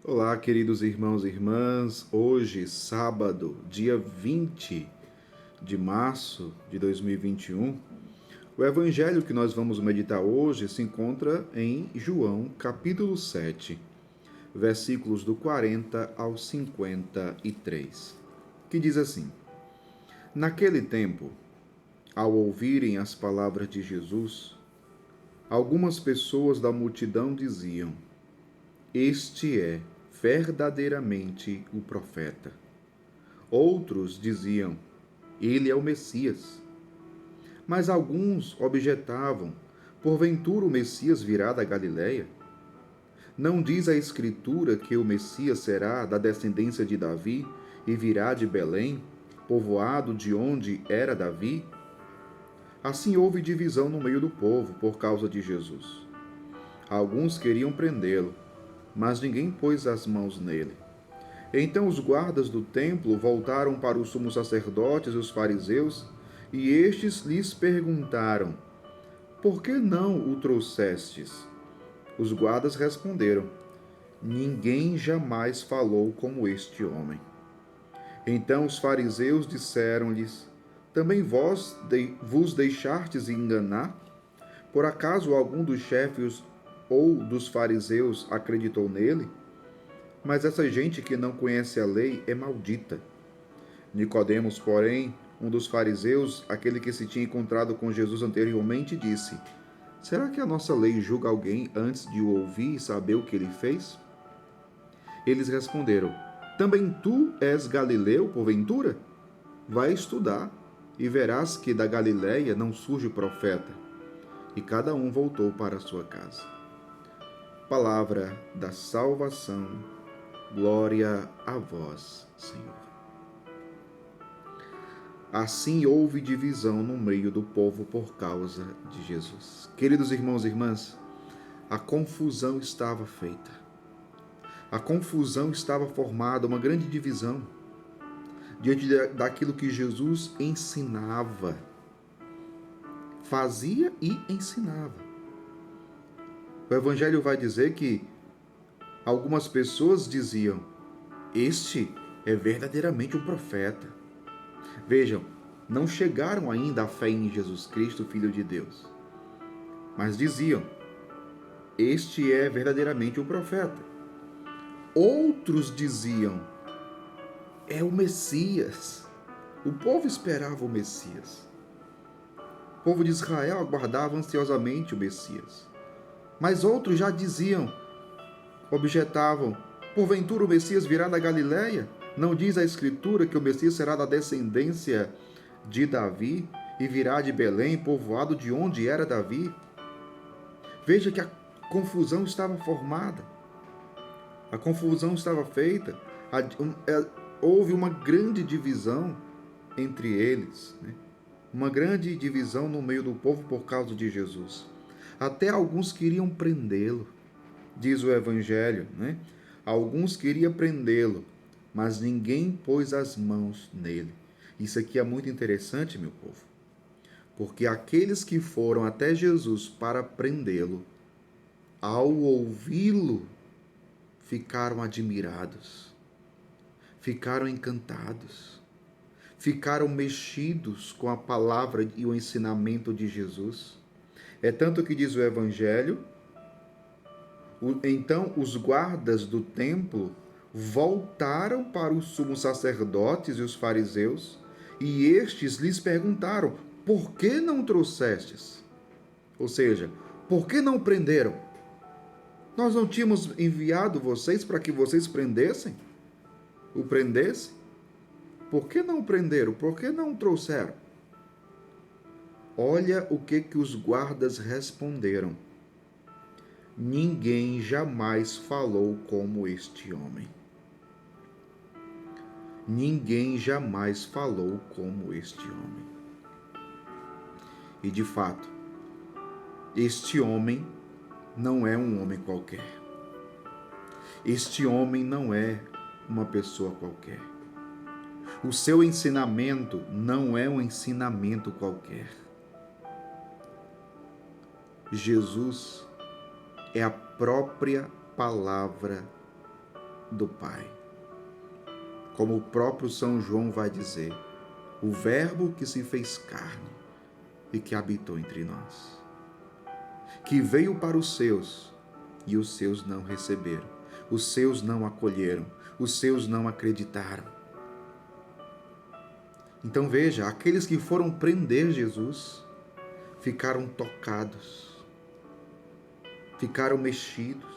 Olá, queridos irmãos e irmãs. Hoje, sábado, dia 20 de março de 2021, o evangelho que nós vamos meditar hoje se encontra em João, capítulo 7, versículos do 40 ao 53, que diz assim: Naquele tempo, ao ouvirem as palavras de Jesus, algumas pessoas da multidão diziam: Este é verdadeiramente o profeta. Outros diziam: Ele é o Messias. Mas alguns objetavam: Porventura o Messias virá da Galiléia? Não diz a Escritura que o Messias será da descendência de Davi e virá de Belém, povoado de onde era Davi? Assim houve divisão no meio do povo por causa de Jesus. Alguns queriam prendê-lo, mas ninguém pôs as mãos nele. Então os guardas do templo voltaram para os sumos sacerdotes e os fariseus, e estes lhes perguntaram: Por que não o trouxestes? Os guardas responderam: Ninguém jamais falou como este homem. Então os fariseus disseram-lhes: Também vós vos deixastes enganar? Por acaso algum dos chefes ou dos fariseus acreditou nele? Mas essa gente que não conhece a lei é maldita. Nicodemos, porém, um dos fariseus, aquele que se tinha encontrado com Jesus anteriormente, disse: Será que a nossa lei julga alguém antes de o ouvir e saber o que ele fez? Eles responderam: Também tu és galileu, porventura? Vai estudar e verás que da Galiléia não surge profeta. E cada um voltou para a sua casa. Palavra da salvação. Glória a vós, Senhor. Assim houve divisão no meio do povo por causa de Jesus. Queridos irmãos e irmãs, a confusão estava feita. A confusão estava formada, uma grande divisão diante daquilo que Jesus ensinava, fazia e ensinava. O Evangelho vai dizer que algumas pessoas diziam: Este é verdadeiramente um profeta. Vejam, não chegaram ainda à fé em Jesus Cristo, Filho de Deus, mas diziam: Este é verdadeiramente um profeta. Outros diziam: É o Messias. O povo esperava o Messias. O povo de Israel aguardava ansiosamente o Messias. Mas outros já diziam, objetavam: Porventura o Messias virá da Galiléia? Não diz a Escritura que o Messias será da descendência de Davi e virá de Belém, povoado de onde era Davi? Veja que a confusão estava formada. A confusão estava feita. Houve uma grande divisão entre eles, né? Uma grande divisão no meio do povo por causa de Jesus. Até alguns queriam prendê-lo, diz o Evangelho, né? Alguns queriam prendê-lo, mas ninguém pôs as mãos nele. Isso aqui é muito interessante, meu povo, porque aqueles que foram até Jesus para prendê-lo, ao ouvi-lo, ficaram admirados, ficaram encantados, ficaram mexidos com a palavra e o ensinamento de Jesus. É tanto que diz o Evangelho: Então os guardas do templo voltaram para os sumos sacerdotes e os fariseus, e estes lhes perguntaram: Por que não trouxestes? Ou seja, por que não prenderam? Nós não tínhamos enviado vocês para que vocês prendessem? O prendessem? Por que não prenderam? Por que não trouxeram? Olha o que os guardas responderam: Ninguém jamais falou como este homem. Ninguém jamais falou como este homem. E de fato, este homem não é um homem qualquer. Este homem não é uma pessoa qualquer. O seu ensinamento não é um ensinamento qualquer. Jesus é a própria palavra do Pai. Como o próprio São João vai dizer, o Verbo que se fez carne e que habitou entre nós, que veio para os seus e os seus não receberam, os seus não acolheram, os seus não acreditaram. Então veja, aqueles que foram prender Jesus ficaram tocados, ficaram mexidos.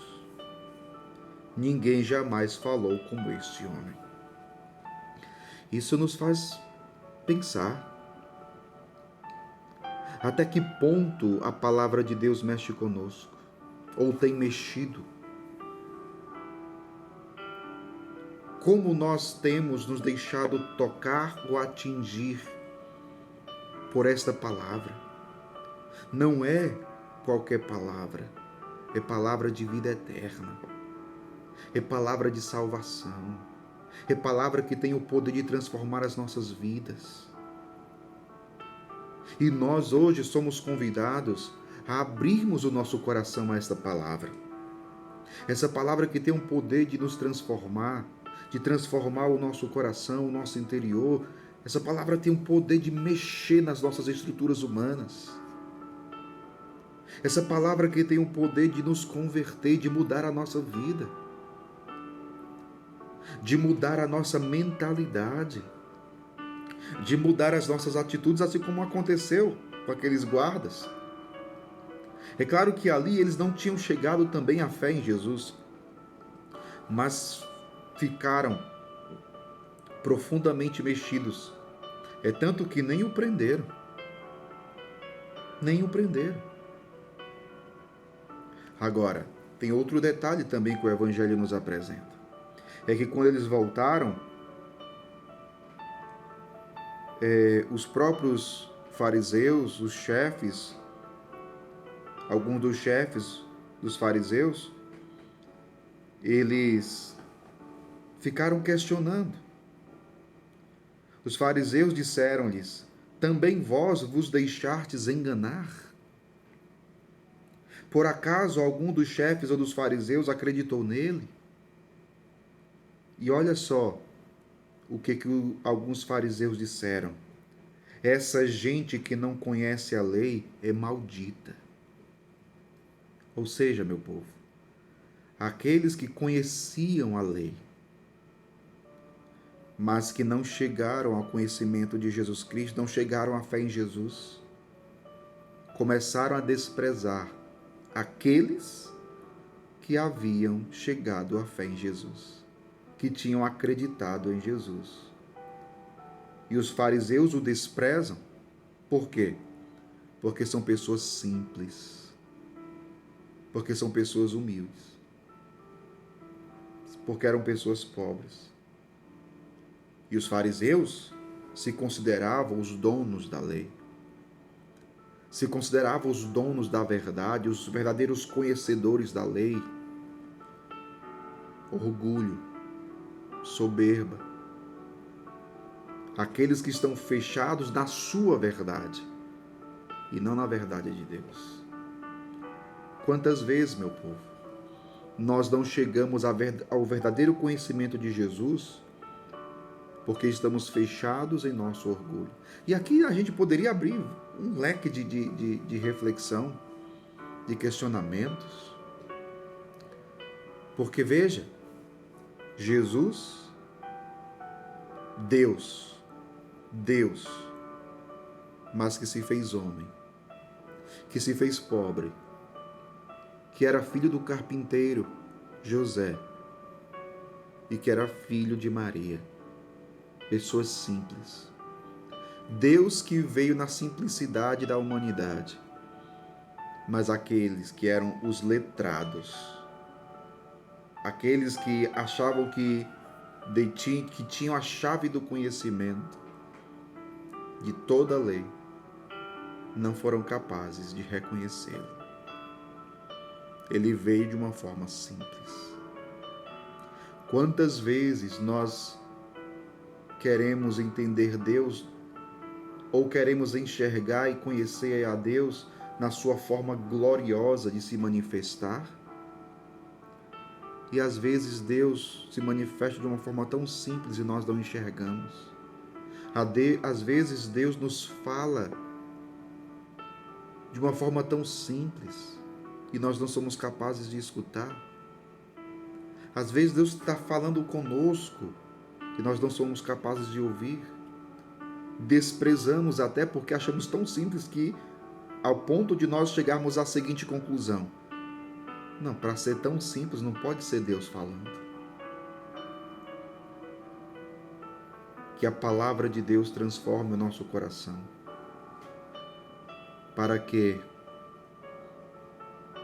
Ninguém jamais falou como este homem. Isso nos faz pensar até que ponto a palavra de Deus mexe conosco, ou tem mexido. Como nós temos nos deixado tocar ou atingir por esta palavra. Não é qualquer palavra, é palavra de vida eterna, é palavra de salvação, é palavra que tem o poder de transformar as nossas vidas. E nós hoje somos convidados a abrirmos o nosso coração a esta palavra. Essa palavra que tem o poder de nos transformar, de transformar o nosso coração, o nosso interior. Essa palavra tem o poder de mexer nas nossas estruturas humanas. Essa palavra que tem o poder de nos converter, de mudar a nossa vida, de mudar a nossa mentalidade, de mudar as nossas atitudes, assim como aconteceu com aqueles guardas. É claro que ali eles não tinham chegado também à fé em Jesus, mas ficaram profundamente mexidos. É tanto que nem o prenderam. Nem o prenderam. Agora, tem outro detalhe também que o Evangelho nos apresenta. É que quando eles voltaram, os próprios fariseus, os chefes, alguns dos chefes dos fariseus, eles ficaram questionando. Os fariseus disseram-lhes: também vós vos deixastes enganar? Por acaso algum dos chefes ou dos fariseus acreditou nele? E olha só o que alguns fariseus disseram: essa gente que não conhece a lei é maldita. Ou seja, meu povo, aqueles que conheciam a lei, mas que não chegaram ao conhecimento de Jesus Cristo, não chegaram à fé em Jesus, começaram a desprezar aqueles que haviam chegado à fé em Jesus, que tinham acreditado em Jesus. E os fariseus o desprezam. Por quê? Porque são pessoas simples, porque são pessoas humildes, porque eram pessoas pobres. E os fariseus se consideravam os donos da lei, se consideravam os donos da verdade, os verdadeiros conhecedores da lei. Orgulho, soberba, aqueles que estão fechados na sua verdade e não na verdade de Deus. Quantas vezes, meu povo, nós não chegamos ao verdadeiro conhecimento de Jesus porque estamos fechados em nosso orgulho? E aqui a gente poderia abrir um leque de reflexão, de questionamentos. Porque veja, Jesus, Deus, mas que se fez homem, que se fez pobre, que era filho do carpinteiro José e que era filho de Maria. Pessoas simples. Deus que veio na simplicidade da humanidade, mas aqueles que eram os letrados, aqueles que achavam que tinham a chave do conhecimento de toda a lei, não foram capazes de reconhecê-lo. Ele veio de uma forma simples. Quantas vezes nós queremos entender Deus ou queremos enxergar e conhecer a Deus na sua forma gloriosa de se manifestar? E às vezes Deus se manifesta de uma forma tão simples e nós não enxergamos. Às vezes Deus nos fala de uma forma tão simples e nós não somos capazes de escutar. Às vezes Deus está falando conosco e nós não somos capazes de ouvir. Desprezamos até porque achamos tão simples que, ao ponto de nós chegarmos à seguinte conclusão: não, para ser tão simples não pode ser Deus falando. Que a palavra de Deus transforme o nosso coração, para que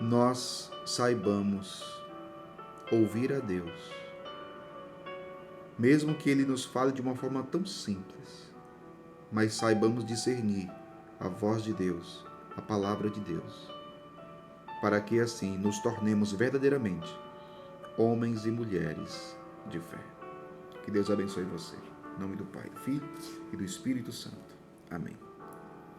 nós saibamos ouvir a Deus, mesmo que Ele nos fale de uma forma tão simples, mas saibamos discernir a voz de Deus, a palavra de Deus, para que assim nos tornemos verdadeiramente homens e mulheres de fé. Que Deus abençoe você. Em nome do Pai, do Filho e do Espírito Santo. Amém.